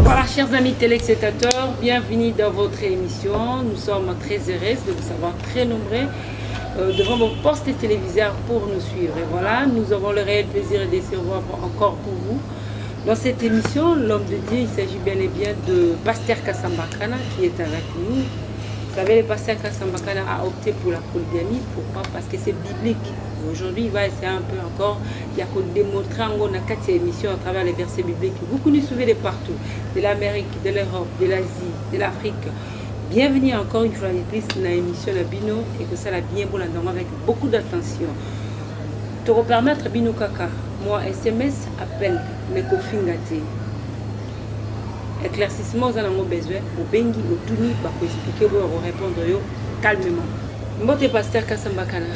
Voilà, chers amis téléspectateurs, bienvenue dans votre émission. Nous sommes très heureux de vous savoir très nombreux devant vos postes téléviseurs pour nous suivre. Et voilà, nous avons le réel plaisir de se revoir encore pour vous. Dans cette émission, l'homme de Dieu, il s'agit bien et bien de Pasteur Kassambakana qui est avec nous. Vous savez, le Pasteur Kassambakana a opté pour la polygamie. Pourquoi? Parce que c'est biblique. Aujourd'hui, il va essayer un peu encore, il y a qu'on démontrer en gros dans 4 émissions à travers les versets bibliques. Vous nous suivez de partout, de l'Amérique, de l'Europe, de l'Asie, de l'Afrique. Bienvenue encore une fois de plus dans l'émission de Bino et que ça l'a bien bon avec beaucoup d'attention. Pour permettre Bino Kaka, moi SMS appelle mes cofingate. Éclaircissement, vous en avez besoin, au Bengi, au Tuni, pour expliquer, pour répondre calmement. Mbote Pasteur Kassambakana.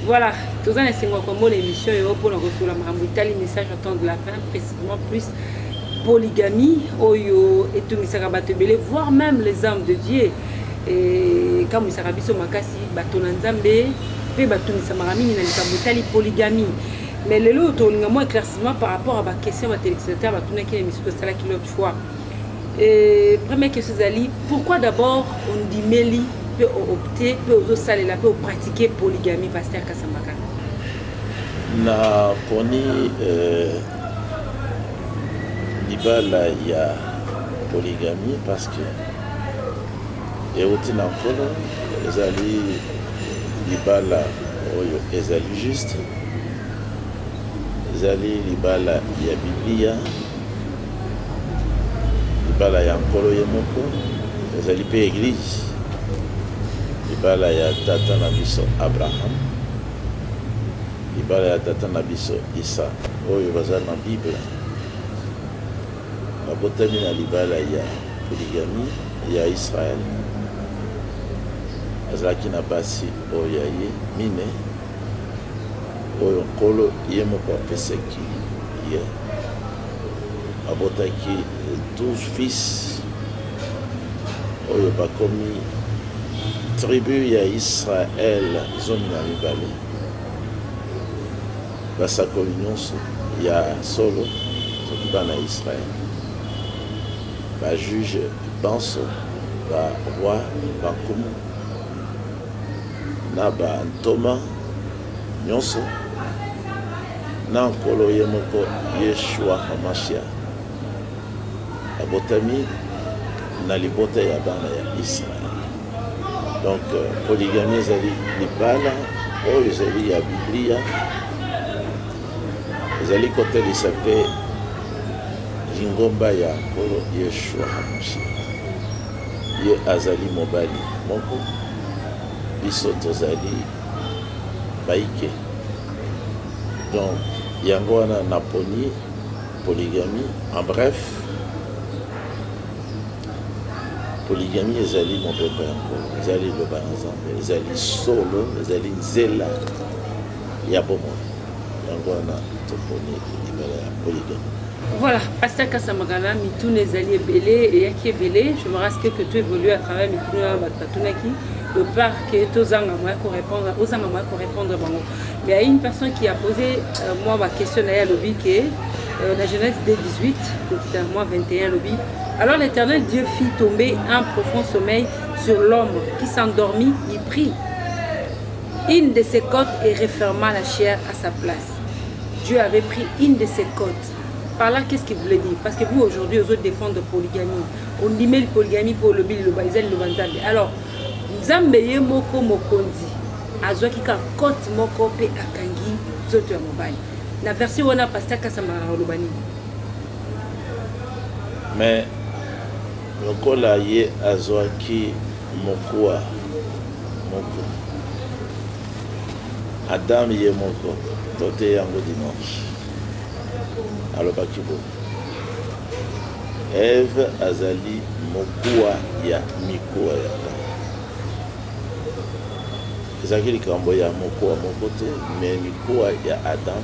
Voilà, tous les gens qui ont l'émission pour nous recevoir le message attend de la fin, précisément plus polygamie, oyo et tout misarabatebele, voire même les âmes de Dieu. Et quand nous avons vu makasi batonanzambe, pe batumisamarami ni na polygamie. Mais le lot on a éclaircissement par rapport à la question de téléspectateur, batuna qui émission de ça qui l'autre fois. Et première question Zali, pourquoi d'abord on dit Meli peut opter, peut oser la peut pratiquer polygamie, Pasteur Kassambakana? Na poni libala ya polygamie parce que euti na nkolo ezali libala oyo ezali juste ezali libala ya Biblia libala ya nkolo ye moko ezali pe église libala ya tata na biso Abraham libala ya tata na biso Isa oyo baza na Bible babotami na libala ya polygamie ya Israël azalaki na basi oyo ya ye mine oyo nkolo ye moko apesaki ye abotaki 12 fils oyo bakomi tribu ya Israël zomi na mibale basakoli nyonso ya solo soki bana Israël bajuge banso baroi bankumu na bantoma nyonso na nkolo ye moko Yeshua Hamashiach abotami na libota ya bana ya Israël. Donc polygamie ezali libala oyo ezali ya Biblia ezali kotelisa mpe lingomba ya nkolo Yeshua Hamashiach ye azali mobali moko biso tozali baike. Donc yango wana naponi polygamie en bref polygamie ezali mobeko ya nkolo ezali loba na Nzambe ezali solo ezali nzela ya bomoi yango wana toponi libala ya polygamie. Voilà, Pasteur Kassambakana, Mitoun ezali ebele et yaki ebele. Je me rappelle que tu évolues à travers Mitoun Batunaki, le part que tu as répondre, mais il y a une personne qui a posé moi ma question à l'objet qui est la Genèse D18, moi 21 l'objet. Alors l'Éternel Dieu fit tomber un profond sommeil sur l'homme qui s'endormit, il prit une de ses côtes et referma la chair à sa place. Dieu avait pris une de ses côtes. Par là, qu'est-ce qu'il voulait dire? Parce que vous, aujourd'hui, vous défendez la polygamie. On dit la polygamie pour le bil, le baïzel, le banzambe. Alors, Nzambeye moko mokonzi. Azwaki ka kote moko pe akangi zoto ya mobali. La version on a Pasteur Kassambakana lobani. Mais lokola ye azwaki mokuwa moko. Adam ye moko tote yango dimanche. Alobaki bo Eve azali mokuwa ya mikuwa ya Adam. Ezaki likambo ya mokuwa moko te, mais mikuwa ya Adam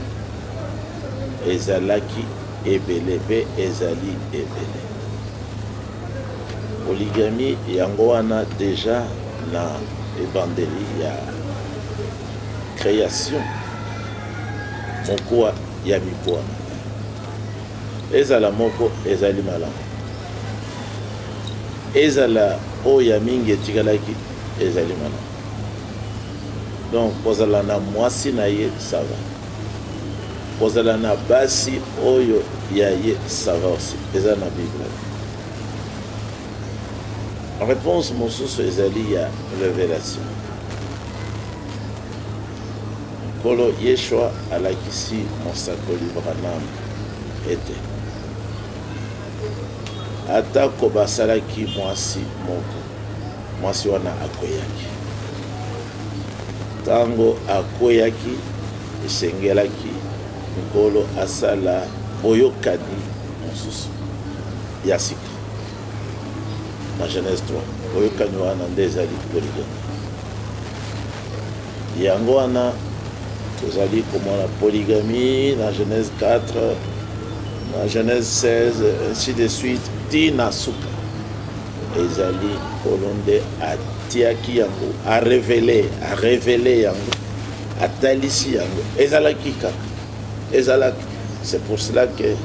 ezalaki ebele pe ezali ebele. Polygamie yango wana déjà na ebandeli ya création. mokuwa ya mikuwa ezala moko ezali malamu ezala oyo ya mingi etikalaki ezali malamu donc kozala na mwasi na ye ça va kozala na basi oyo ya ye ça va aussi eza na bible réponse mosusu ezali ya révélation kolo yeshua alakisi mosakoli Branham ete atako basalaki mwasi moko mwasi wana akweyaki ntango akweyaki esengelaki nkolo asala boyokani mosusu ya sika na Genèse 3 boyokani wana nde ezali polygami yango wana tozali komona polygami na Genèse 4 na Genèse 16 ainsi de suite tina suka ezali nkolo nde atiaki yango arevele yango atalisi yango ezalaki kaka ezalaki c'est pour cela que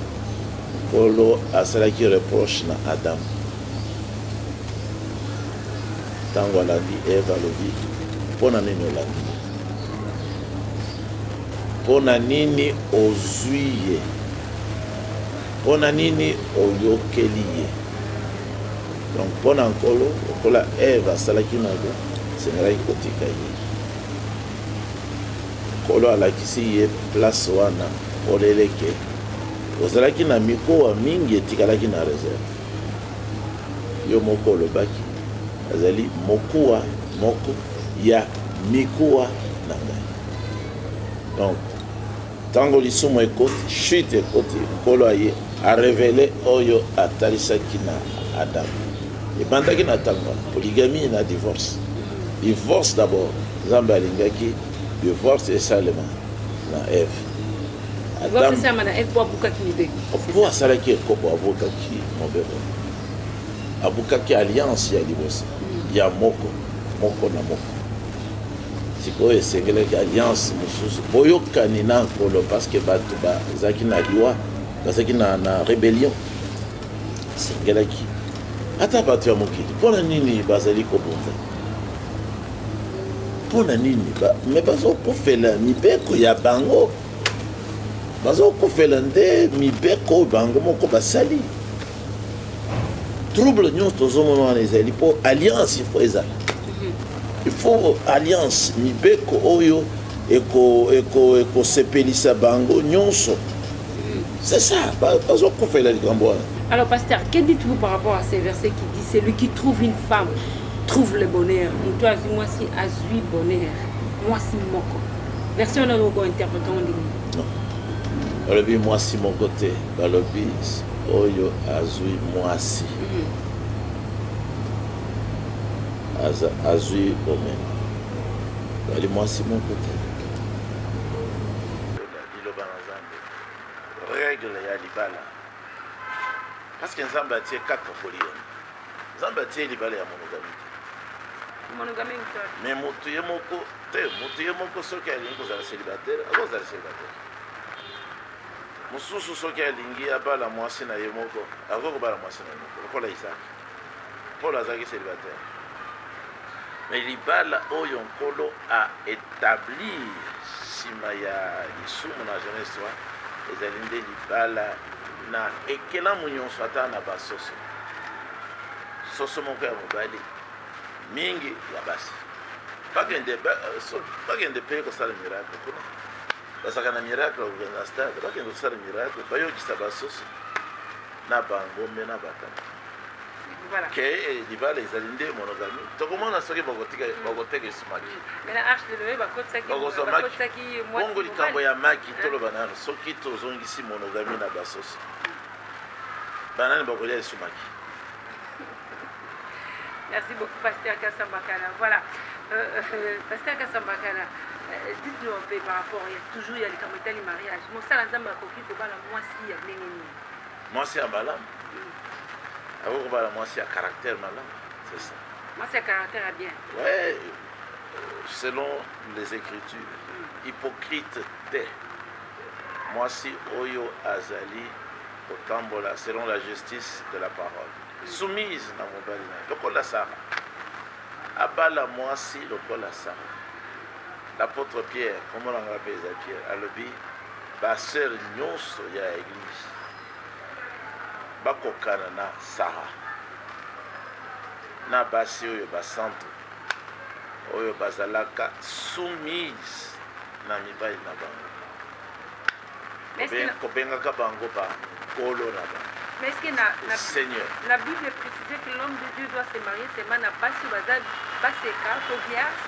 nkolo asalaki reproche na Adam ntango alandi Eve alobi mpona nini olandi mpona nini ozwi ye mpona nini oyokeli ye donc mpona nkolo lokola Eve asalaki nango sengelaki kotika ye nkolo alakisi ye place wana oleleke ozalaki na mikowa mingi etikalaki na réserve yo moko olobaki azali mokuwa moko ya mikuwa na ngai donc ntango lisumu ekoti chute ekoti nkolo aye arevele oyo atalisaki na Adam ebandaki na ntango wana polygamie na divorce d'abord nzambe alingaki divorce esalema na Eve po asalaki ekopo abukaki mobeko abukaki alliance ya liboso ya moko na moko sikoyo esengelaki alliance mosusu boyokani na nkolo parce que bato bazalaki na liwa bazalaki na rébellion esengelaki ata bato ya mokili mpona nini bazali kobunda mpona nini me bazokufela mibeko ya bango bazokufela nde mibeko oyo bango moko basali trouble nyonso tozomona wana ezali mpo alliance il faut ezala il faut alliance mibeko oyo ekosepelisa bango nyonso c'est ça bazokufela likambo wana. Alors pasteur, que dites-vous par rapport à ces versets qui disent celui qui trouve une femme trouve le bonheur. Toi, moi si azui bonheur, moi si moko. Verset on a interprété en ligne. Non. Balobi moi si mon côté, balobi oyo azui moi si. Azui omen. Balobi moi si mon côté. Règle ya libala. Parce que Nzambe atie kaka polygame. Nzambe atie libala ya monogamie. Monogamie mais moto ye moko soki alingi kozala célibataire akozala célibataire mosusu soki alingi abala mwasi na ye moko akokobala mwasi na ye moko lokola Isaac Paul azalaki célibataire mais libala oyo nkolo a établir nsima ya lisumu na Genèse 3 ezali nde libala na ekelamu nyonso ata na basoso soso moko ya mobali mingi ya basi bagende mpe kosala miracle kuna basaka na miracle na stade bagende kosala miracle bayokisa basoso na bangombe na batana ke libala ezali nde monogamie tokomona soki bakoteka esumaki bongo likambo ya maki toloba nano soki tozongisi monogamie na basoso banani bakolia esumaki. Merci beaucoup, Pasteur Kassambakala. Voilà, Pasteur Kassambakala, dites-nous un peu par rapport, il y a toujours les camétales du mariage. Mon salle ensemble a copié pour la moitié à Nénéni. Moitié à Balam. Avant que la moitié à caractère Balam, c'est ça. Moitié à caractère bien. Ouais, selon les Écritures, hypocrite t'es. mwasi oyo azali kotambola selon la justice de la parole soumise na mobali na ye lokola Sara abala mwasi lokola Sara. L'apôtre Pierre comme on appelle Pierre alobi baseur nyonso ya église bakokana na Sara na basi oyo basanto oyo bazalaka soumise na mibali na bango kobengaka bango bakolo na bango. Mais est-ce que la Bible précise que l'homme de Dieu doit se marier seulement na basi baza baseka to vierge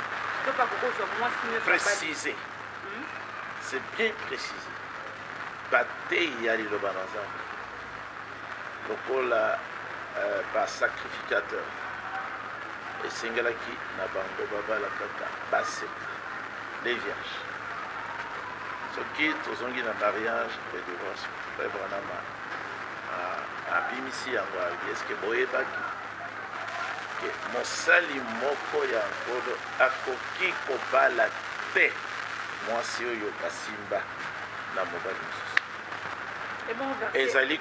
to pas kokozwa mwasi nyonso précisé. C'est bien précisé. Batei ya liloba na Nzambe lokola basacrificateur esengelaki na bango babala kaka baseka les vierges. Soki tozongi na mariage et divorce Branham abimisi yango abi eske boyebaki ke mosali moko ya nkolo akoki kobala te mwasi oyo basimba na mobali mosusu. Ezali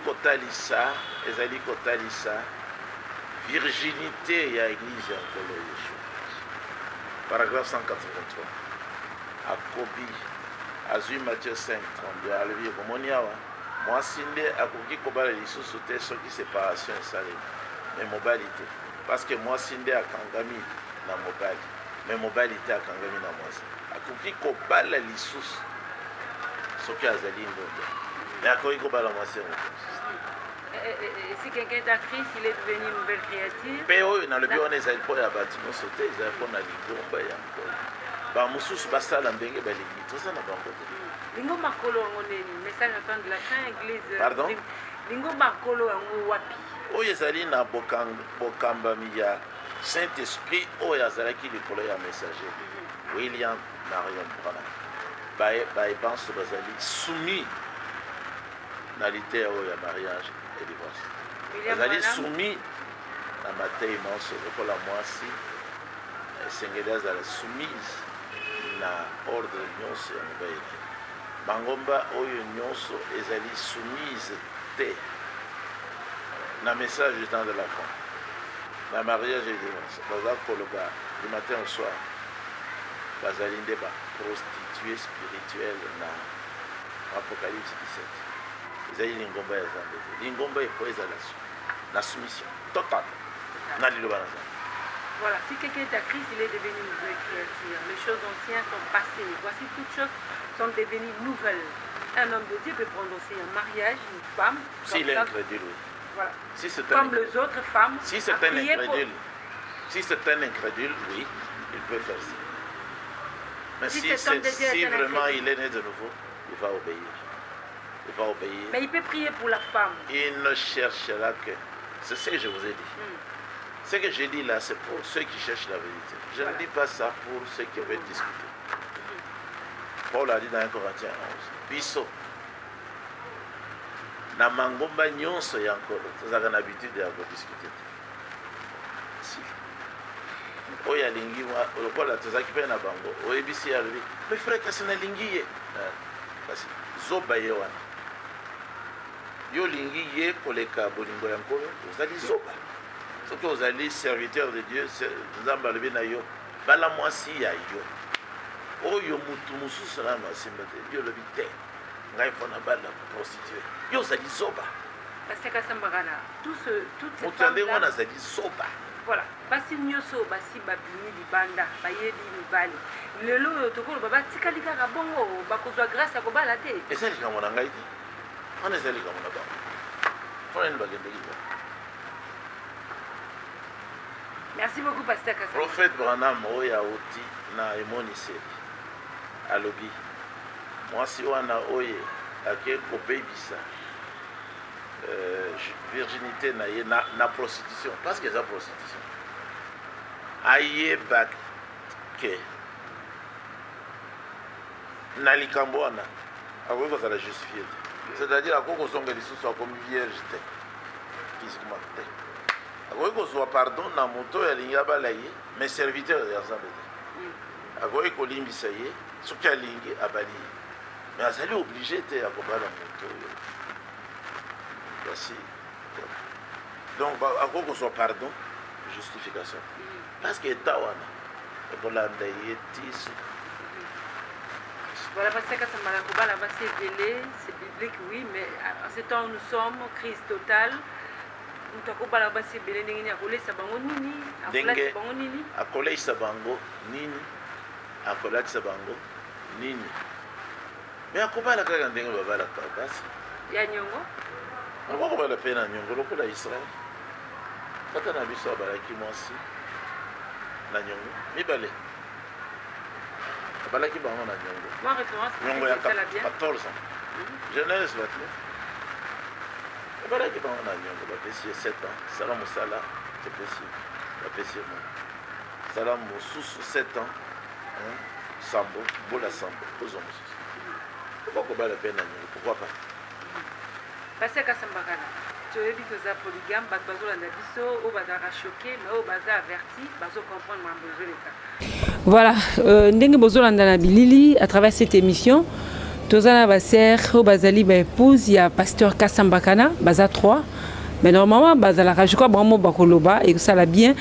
kotalisa virginité ya église ya nkolo Yeshua. Paragraphe 183 akobi azwi Matthieu 5:32 alobi komoni awa mwasi nde akoki kobala lisusu te soki séparation esalemi me mobali te parce que mwasi nde akangami na mobali me mobali te akangami na mwasi akoki kobala lisusu soki azali ndondo me akoki kobala mwasi yango. Si quelqu'un est à Christ, il est devenu une nouvelle créature. Pe oyo nalobi wana ezali mpo ya bato nyonso te ezali mpo na lingomba ya nkolo bamosusu basala ndenge balingi toza na bango te. Lingo makolo yango nini message attend de la fin église. Pardon? Lingo makolo yango wapi? Oyo ezali na bokambami ya Saint-Esprit oyo azalaki likolo ya messager William Marion Branham bayebanso bazali soumis na lite oyo ya mariage et divorce bazali soumis na matei nyonso lokola mwasi esengeli azala soumise na ordre nyonso ya mobali bangomba oyo nyonso ezali soumise te na message du temps de la fin na mariage et divorce baza koloba du matin au soir bazali nde baprostituée spirituelle na Apocalypse 17 ezali lingomba ya Nzambe te lingomba efo ezala na soumission totale na liloba na Nzambe. Voilà, si quelqu'un est à Christ, il est devenu une nouvelle créature. Les choses anciennes sont passées. Voici toutes choses sont devenues nouvelles. Un homme de Dieu peut prendre aussi un mariage, une femme. S'il est incrédule, oui. Voilà. Si c'est comme les autres femmes. Si c'est un incrédule, si c'est un incrédule, oui, il peut faire ça. Mais si vraiment il est né de nouveau, il va obéir. Il va obéir. Mais il peut prier pour la femme. Il ne cherchera que. C'est ce que je vous ai dit. Ce que j'ai dit là, c'est pour ceux qui cherchent la vérité. Je ne dis pas ça pour ceux qui veulent discuter. Paul a dit dans 1 Corinthiens 11, Biso, na mangomba nyonso ya nkolo, tozaka na habitude ya discuter. Si. Oya lingi wa lokola tozaki pe na bango, oyebisi ya lobi, mais frère kasi na lingi ye. Kasi zoba ye wana. Yo lingi ye koleka bolingo ya nkolo, ozali zoba. Soki ozali serviteur de Dieu, Nzambe alobi na yo, bala mwasi ya yo. Oyo mutu mususu na masimba te, yo lobi te. Ngai fona bala prostituée. Yo ozali zoba. Parce que Kasambagana, toutes ces femmes là, zali zoba. Voilà, basi nyoso basi babini libanda, bayebi mibali. Lelo tokolo baba tikali kaka bongo, bakozwa grâce ya kobala te. Ezali kama na ngai te. On ezali kama na bango. Fona ni bagende liba. Merci beaucoup, Pasteur Kassam. Prophète Branham oya oti na emoniseli alobi mwasi wana oye ake kobebisa virginité na ye na prostitution parce que c'est prostitution ayeba ke na likambo wana akoki kozala justifié te c'est-à-dire akoki kozonga lisusu akomi vierge te physiquement te akoki kozwa pardon na moto oyo alingi abala ye mais serviteur ya Nzambe te akoki kolimbisa ye soki alingi abali ye Mais elle est obligée de faire la moto. Donc, à quoi qu'on soit pardon, justification. Parce que Tawana, pour l'endayer, voilà, parce que ça m'a l'air là-bas, c'est biblique, oui, mais en ce temps, nous sommes crise totale. Nous avons là bas c'est belé nini akolé sabango nini akolé sabango nini akolé sabango nini akolé sabango nini mais akobala kaka ndenge babala kabasi ya nyongo akoko bala pena nyongo lokola Israël tata na biso abalaki mwasi na nyongo mibale abalaki bango na nyongo moi référence nyongo ya 14 ans Genèse 29 abalaki bango na nyongo bapesi 7 ans sala mosala tepesi bapesi mo sala mosusu 7 ans sambo bola sambo kozwa mosusu pourquoi bala pena nyongo pourquoi pas parce que Kasambakana tu as dit que ça polygame bazo landa biso o bazara choqué mais o baza averti bazo comprendre mon besoin de cas. Voilà, ndenge bozo landa na bilili à travers cette émission. Tozana baser o bazali ba épouse ya pasteur Kasambakana baza 3 mais normalement bazala je crois vraiment bakoloba et que ça l'a bien.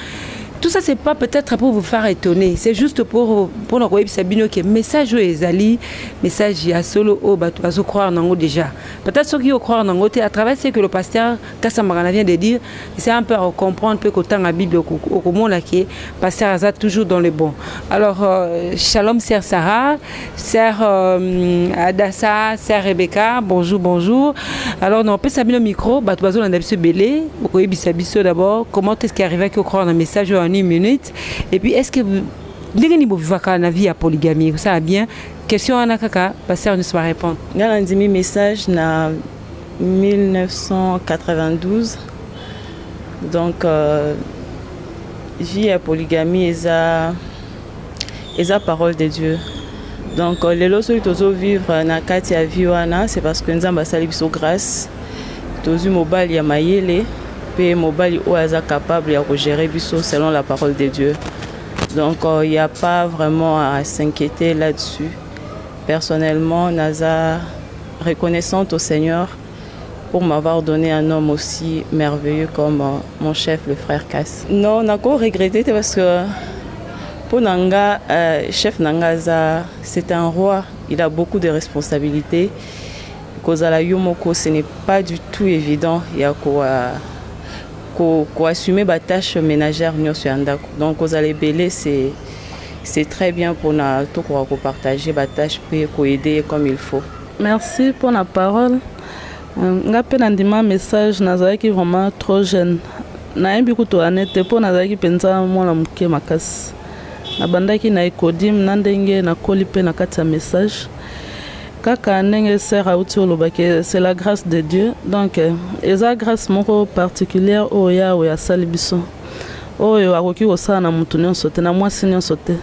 Tout ça c'est pas peut-être pour vous faire étonner, c'est juste pour nous dire sabino que message ezali message ya solo o bazo croire nango déjà. Peut-être ceux qui croire nango à travers ce que le pasteur Kasambakana vient de dire, c'est un peu à comprendre peu qu'autant la Bible au comment là qui pasteur Azat toujours dans le bon. Alors shalom sœur Sarah, sœur Adassa, sœur Rebecca, bonjour. Alors non peut sabino micro bazo landa biso belé, ko yebisa biso d'abord comment est-ce qui arrivé que croire dans message en 1 minute et puis est-ce que vous ndenge vous vivez la vie à polygamie ça va bien question ana kaka pasteur ne soit répondre ngala ndimi message na 1992 donc vie à polygamie eza parole de Dieu donc les lois tozo vivre na kati ya vie wana c'est parce que nzamba sali biso grâce tozu mobali ya mayele pe mobali ou aza capable de gérer biso selon la parole de Dieu. Donc il n'y a pas vraiment à s'inquiéter là-dessus. Personnellement, Naza reconnaissante au Seigneur pour m'avoir donné un homme aussi merveilleux comme mon chef, le frère Kass. Non, on a encore regretté parce que pour Nanga, chef Nangaza, c'est un roi, il a beaucoup de responsabilités. Kozala Yomoko, ce n'est pas du tout évident. Il y a quoi assumer la tâche ménagère donc aux allez c'est très bien pour tout partager la tâche pour aider comme il faut. Merci pour la parole. Ngape nandima message nazaki vraiment trop jeune. Na yembi kuto anete po nazaki penza mwana muke makasi. Na bandaki na ekodim na ndenge na kolipe na kati ya message. Kaka ndenge sert à c'est la grâce de Dieu donc eza grâce moko particulière oya oya salibiso oyo akoki kosala na mutu nyonso te na mwasi nyonso te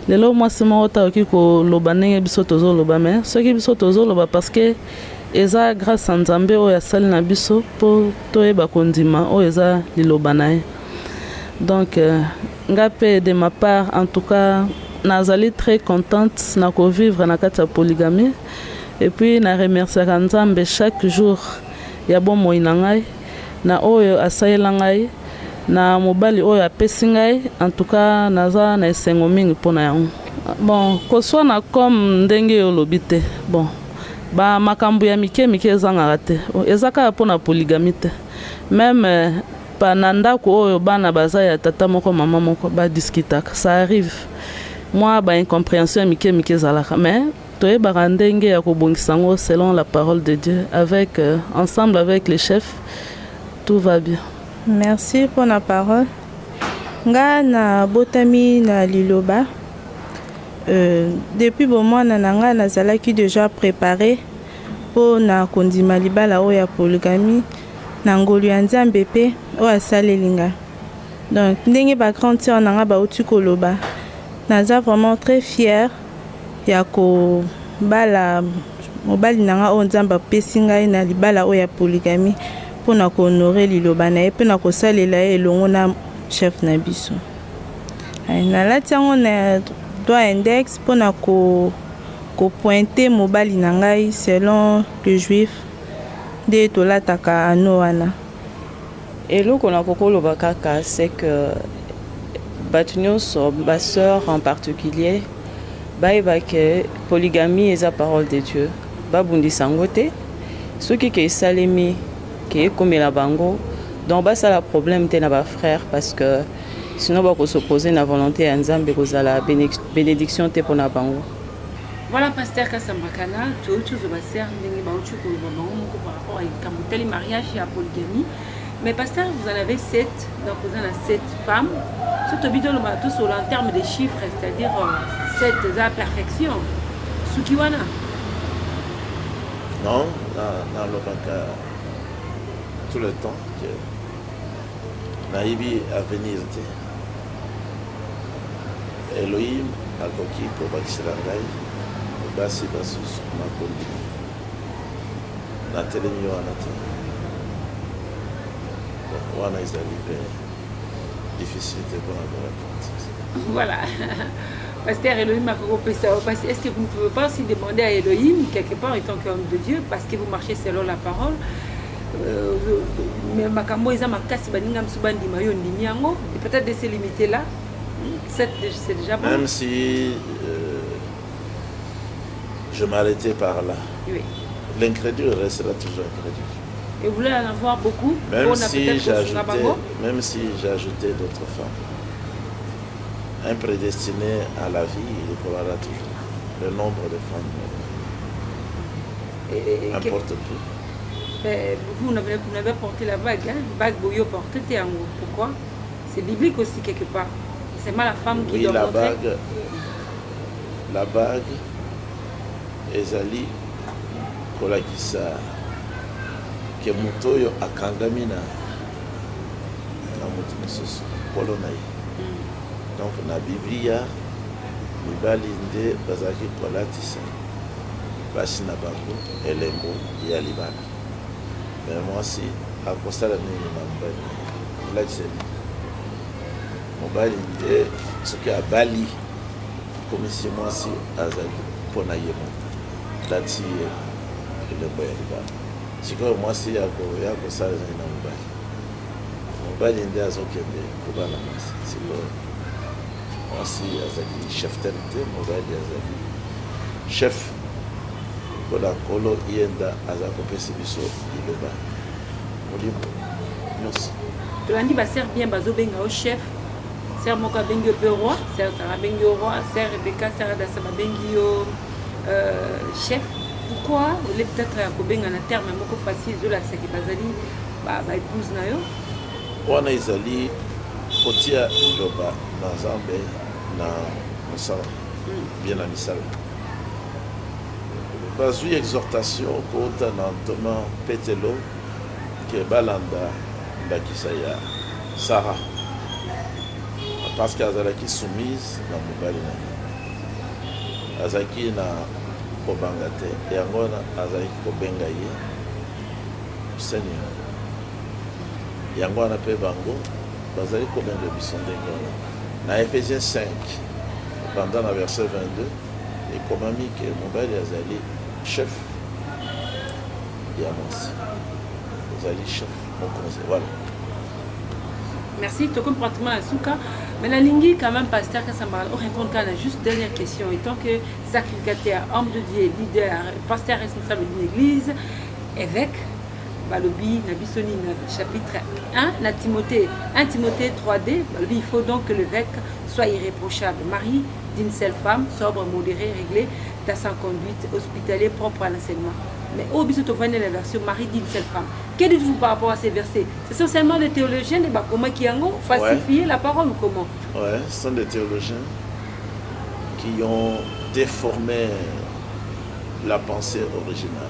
lelo mwasi moko ta akoki koloba ndenge biso tozoloba mais soki biso tozoloba parce que eza grâce à Nzambe oyo asali na biso po toyeba kondima oyo eza liloba na ye donc ngape de ma part en tout cas nazali très contente na ko vivre na kati ya polygamie et puis na remercier Nzambe chaque jour ya bon moi na ngai na oyo asayela ngai na mobali oyo apesi ngai en tout cas naza na esengo mingi pona yango bon koswa na comme ndenge olobi te bon ba makambo ya mike ezangaka te ezaka pona polygamie te même pa na ndako oyo bana baza ya tata moko mama moko ba discutaka ça arrive. Moi, incompréhension mike zalaka mais toyebaka ndenge ya kobongisa ngo selon la parole de Dieu avec ensemble avec les chefs tout va bien. Merci pour la parole. Nga na botami na liloba depuis bon mois nanga nazalaki déjà préparé pour na kondima libala oya polygamie na ngolu ya Nzambe pe o asalelinga donc ndenge ba grande sœur nanga ba uti koloba naza vraiment très fière ya ko bala mobali nanga o Nzambe apesi ngai na libala oyo ya polygamie pona ko honorer liloba na ye pe na ko salela ye elongo na chef na biso na lati yango na droit index pona ko kopointe mobali na ngai selon le juif nde tolataka ano wana. eloko na kokoloba kaka c'est que bato nyonso basœur en particulier bayeba ke polygamie eza parole de Dieu babundisa yango te soki ke esalemi ke ekomela bango donc basala problème te na bafrère parce que sinon bakosopose na volonté ya nzambe kozala bénédiction te mpona bango. Voilà, Pasteur Kasambakana, tu as autre chose à faire, par rapport à le mariage et à la polygamie. Mais Pasteur, vous en avez 7, donc vous en avez 7 femmes. Surtout en termes de chiffres, c'est-à-dire 7 à la perfection. Sukiwana. Non, dans le baka, tout le temps que Naïbi à venir, Elohim a conquis pour Bakiselangaï. Basi basusu makondi na telemi wana te wana ezali pe difficile pour la réponse. Voilà. Pasteur Elohim est-ce que vous ne pouvez pas aussi demander à Elohim quelque part étant qu'homme de Dieu parce que vous marchez selon la parole mais makambo eza makasi baninga msubandi mayo ndimi yango peut-être de se limiter là c'est déjà bon. Même si je m'arrêtais par là. Oui. L'incrédule restera toujours incrédule. Et vous voulez en avoir beaucoup? Même si j'ajoutais d'autres femmes. Un prédestiné à la vie, il évoluera toujours. Le nombre de femmes importe peu. Vous n'avez porté la bague, hein? Bague Boyo portée, pourquoi? C'est biblique aussi quelque part. C'est mal la femme qui doit montrer. La bague. Ezali kolakisa ke moto oyo akangami na moto mosusu polo na ye. Donc na Biblia mibali nde bazalaki kolatisa basi na bango elembo ya libala. Mais mwasi akosala nini na mobali olatisa mobali nde soki abali komisi mwasi azali mpona ye moko dati elembo ya libala. Sikoyo mwasi ya kosala nini na mobali mobali nde azokende kobala mwasi. Sikoyo mwasi azali chef te mobali azali chef kola nkolo yenda aza kopesa biso liloba molimo nyonso. Tolandi baser bien bazobenga o chef ser moko abengi yo roi ser sara abengi yo roi ser Rebecca ser Adassa babengi yo chef. Pourquoi on est peut-être à kobenga na terme moko facile de la saki bazali ba épouse na yo wana ezali kotia liloba na Nzambe na mosala bien na misala bazwi exhortation kota na Thomas Petelo ke balanda ndakisa ya Sarah parce qu'azalaki soumise na mobali na azaki na kobanga te yango azalaki kobenga ye Seigneur yango wana mpe bango bazali kobenga biso ndenge wana na Ephésiens 5 pendant la verset 22 ekomami ke mobali azali chef ya mwasi azali chef mokonzi. Voilà. Merci, tu comprends pratiquement à Souka. Mais la ligne, quand même, Pasteur Kasambakana, on répond à la juste dernière question. Étant que sacrificateur, homme de Dieu, leader, pasteur responsable d'une église, évêque, Balobi, Nabisoni, chapitre 1, 1 Timothée 3D, Balobi, il faut donc que l'évêque soit irréprochable. Mari d'une seule femme, sobre, modéré, réglé, dans sa conduite, hospitalier, propre à l'enseignement. Mais au biso to voyez la version mari d'une seule femme. Que dites-vous par rapport à ces versets? Ce sont seulement les théologiens de Bakoma qui ont falsifié la parole ou comment? Ouais, ce sont des théologiens qui ont déformé la pensée originale.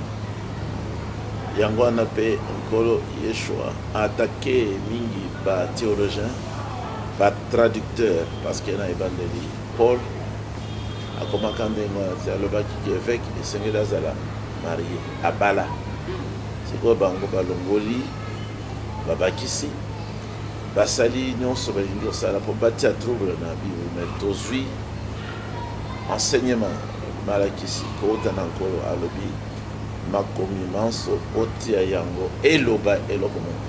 Yango anape nkolo Yeshua a attaqué mingi ba théologien, ba traducteur parce qu'il y a un évangélie. Paul a commencé à le baki qui est évêque et Seigneur Azala marié à Bala. C'est quoi bango balongoli babakisi basali nyonso balingi osala po batia trouble na Bible mais tozwi enseignement malakisi kota na nkolo alobi makomi manso otia yango eloba eloko moko.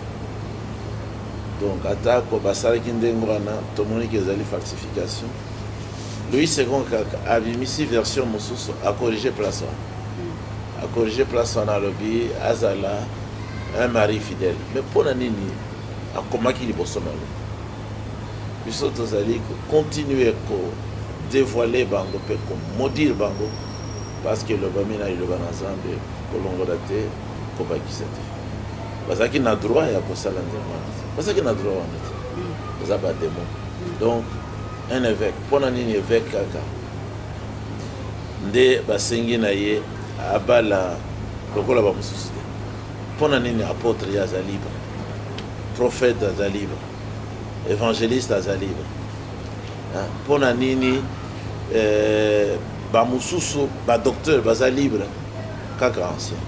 Donc atako basalaki ndenge wana tomoni ke ezali falsification. Louis II kaka abimisi version mosusu akorige place wana. Akorige place wana alobi azala un mari fidèle. Mais mpona nini akomaki liboso na lo? Biso tozali continuer ko dévoiler bango pe ko maudire bango parce que le bami na iloba na Nzambe kolongola te kobakisa te. Bazaki na droit ya kosala ndenge wana. Bazaki na droit wana te. Baza ba démon. Donc un évêque, mpona nini évêque kaka nde basengi na ye abala lokola bamosusu te. Mpona nini apôtre ya aza libre, prophète aza libre, évangéliste aza libre. Mpona nini bamosusu badocteur baza libre kaka ancien.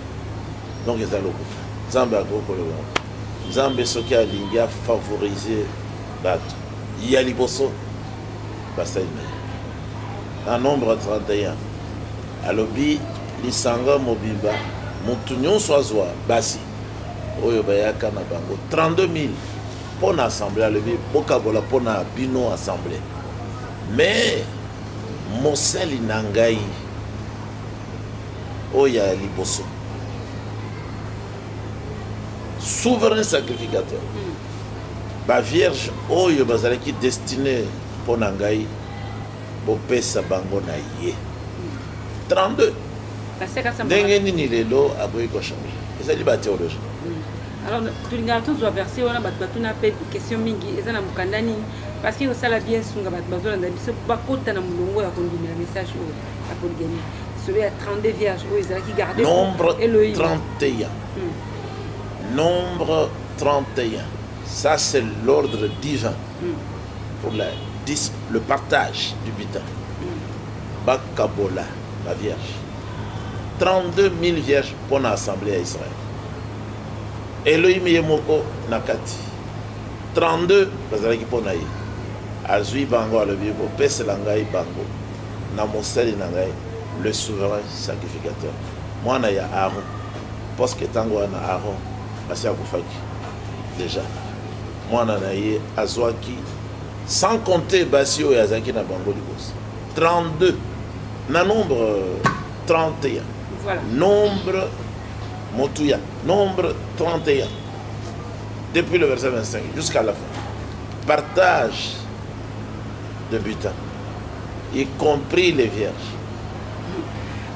Donc eza lokuta Nzambe akokoloba Nzambe soki alingi afavorize bato ya liboso basali na nombre 31 alobi lisanga mobimba mutu nyonso azwa basi oyo bayaka na bango 32 000 mpona assemblée alobi bokabola mpona bino assemblée mais mosali na ngai oyo ya liboso souverain sacrificateur ba vierge oyo bazalaki destiné mpona ngai bopesa bango na ye 32 ndenge nini lelo aboyi kochange ezali bathéologie. Alors tulingaka tozwa verset wana bato batuna mpe question mingi eza na mokanda nini parce que osala bien sunga bato bazolanda biso bakota na molongo ya kondimela message oyo ya polygamie celui ya 32 vierges oyo ezalaki garde nombre 31 nombre 31 ça c'est l'ordre divin pour le partage du butin. Bakabola la vierge 32 000 vierges pour l'assemblée à Israël. Elohim Yemoko Nakati 32 bazalaki pona ye azui bango alobi ko pesa ngai bango na mosali na ngai le souverain sacrificateur mwana ya Aaron parce que tango na Aaron basi akufaki déjà mwana na ye azwaki sans compter basi oyo azalaki na bango liboso 32 na nombre 31 voilà. Nombre Motuya, nombre 31, depuis le verset 25 jusqu'à la fin. Partage de butin, y compris les vierges.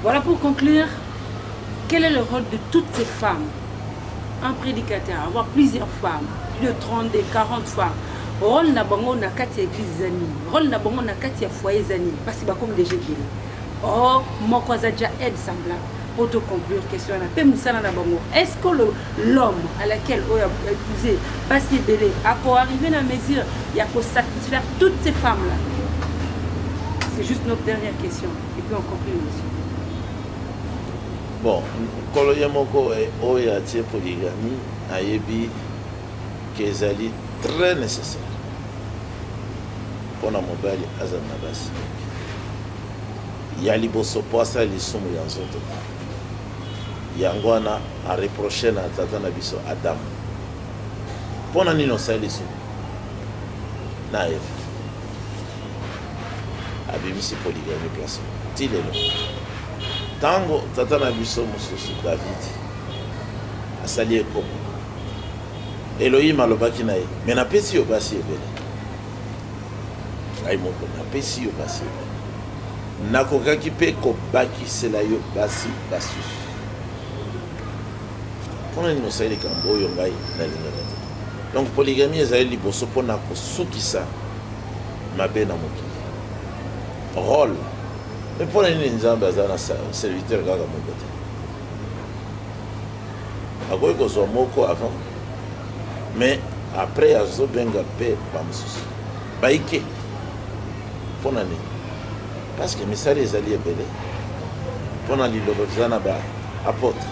Voilà pour conclure, quel est le rôle de toutes ces femmes? Un prédicateur, avoir plusieurs femmes, plus de 30, 40 femmes. Rôle na bango na kati église zani, rôle na bango na kati foyer zani, parce que comme déjà dit. Oh, mon cousin déjà aide semblable. Pour te conclure, question est-ce que l'homme à laquelle on a épousé Bassi Bélé a pour arriver à la mesure, il y a pour satisfaire toutes ces femmes-là? C'est juste notre dernière question. Et puis on conclut aussi. Bon, Koloyamoko et Oyati polygamie a ébi qu'ezali très nécessaire pour la mobile Azanabas. Il y a liboso poasa lisumu yanzoto. Yangwana a reproché na tata na biso Adam. Pona nino sali su na Eve. Abimisi polygamie place. Tilelo. Tango tata na biso mususu David. Asali eko. Elohim alobaki na ye. Mais na pesi yo basi ebele. Ngai moko na pesi yo basi ebele. Nakokaki pe kobakisela yo basi basusu. Pona nino sali kambo oyo ngai na lingana te. Donc polygamie ezali liboso pona kosukisa mabe na mokili. Rôle. Mais pona nini Nzambe aza na serviteur kaka moko te. Akoki kozwa moko avant. Mais après azobenga pe bamosusu. Baike. Pona nini? Parce que misali ezali ebele. Pona liloba zana ba apôtre.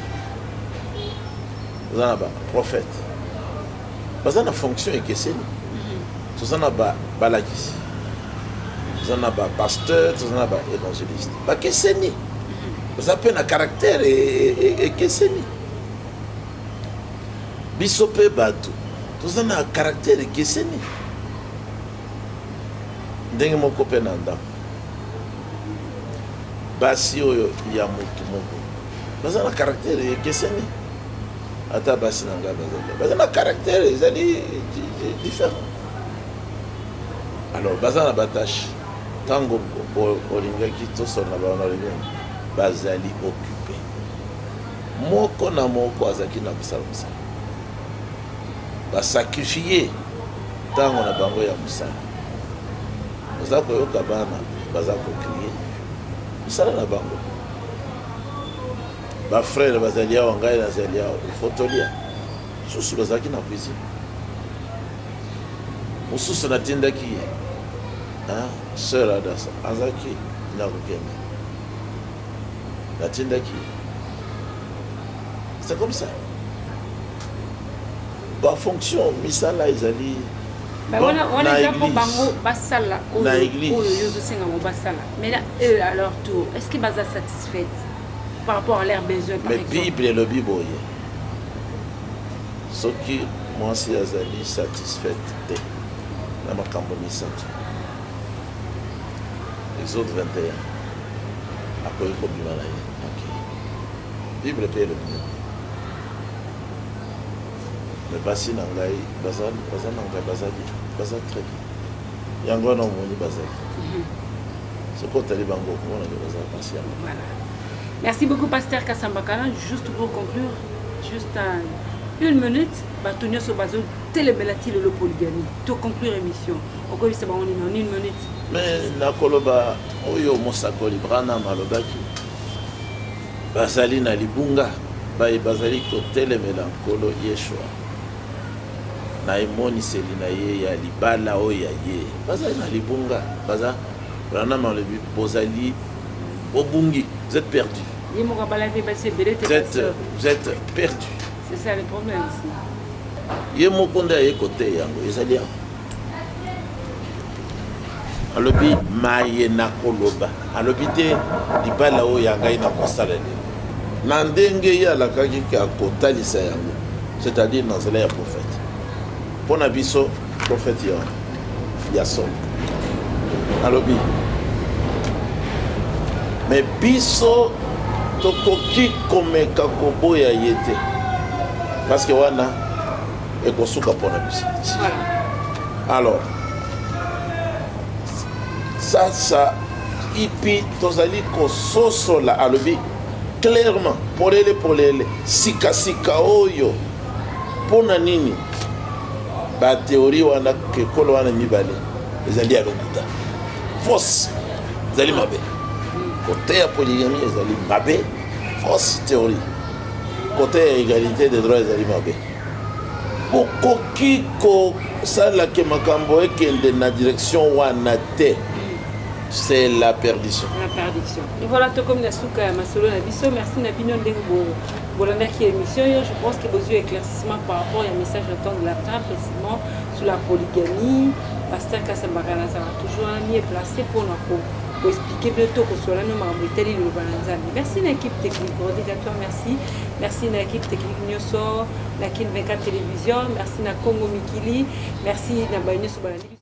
Zana ba prophète. Bazana fonction ekeseni. Zana ba balakisi. Zana ba pasteur, zana ba évangéliste. Ba keseni. ça peut un caractère et keseni bisope bato tout ça un caractère et keseni ndenge moko pe na ndako basi oyo ya mutu moko baza na caractère et keseni ata basi na nga baza na caractère ezali différent alors baza na batache tango olingaki tosolo na bango bazali occupé moko na moko azaki na kosala mosala basakrifie ntango na bango ya mosala oza koyoka bana baza kokrie mosala na bango bafrere bazali awa ngai nazali awa ifotolia mosusu bazalaki na cuisine mosusu natindaki ye sœur adasa azalaki na kokende natindaki c'est comme ça bafonction misala ezali on exemple bango basala na église oyo yozosenga mo basala mais là eux à leur tour est-ce qu'ils baza satisfaits par rapport à leurs besoins par exemple mais bible elobi boye soki mwasi azali satisfaite te na makambo misato Exode 21 akoki kobima na ye bible mpe elobi mais basi na ngai baza na ngai baza très bien yango wana omoni bazali soki otali bango okomona ke baza basi yango. Merci beaucoup Pasteur Kasambakala. Juste pour conclure, juste une minute, Batonio Sobazo, Télémelati le polygamie. Pour conclure l'émission. On connaît ça en une minute. Mais na koloba oyo mosakoli brana malobaki bazali na libunga bazali kotelemela nkolo Yeshua na emoniseli na ye ya libala oyo ya ye bazali na libunga baza brana malobi bozali obungi, vous êtes perdu. Vous êtes perdu. C'est ça le problème ici. Ye mokonda ye côté yango ezali yango. Alobi maye na koloba. Alobi te libala oyo ya ngai na kosala lelo. Na ndenge ya la kaki ka kotalisa yango. C'est-à-dire dans la prophète. Pona biso prophète ya son. Alobi mais biso tokoki komeka koboya yete parce que wana ekosuka pona biso. Alors ça ipi tozali kososola alobi clairement polele sika oyo pona nini ba théorie wana ke kolo wana mibale ezali alokuta fausse ezali mabe côté ya polygamie ezali mabe fausse théorie côté ya égalité des droits ezali mabe okoki kosala ke makambo ekende na direction wana te c'est la perdition. La perdition. Et voilà, tout comme la souka masolo na biso, merci na bino ndengo bolanda qui émission. Je pense que besoin éclaircissement par rapport au message de temps de la table, précisément sur la polygamie. Pasteur Kasambakala ça va toujours mieux placé pour expliquer bientôt que soit là nous marbiteli le balanzani. Merci à l'équipe technique, coordinateur, merci. Merci à l'équipe technique Nyoso, la Kin 24 télévision, merci à Congo Mikili, merci à Baïnus Balani.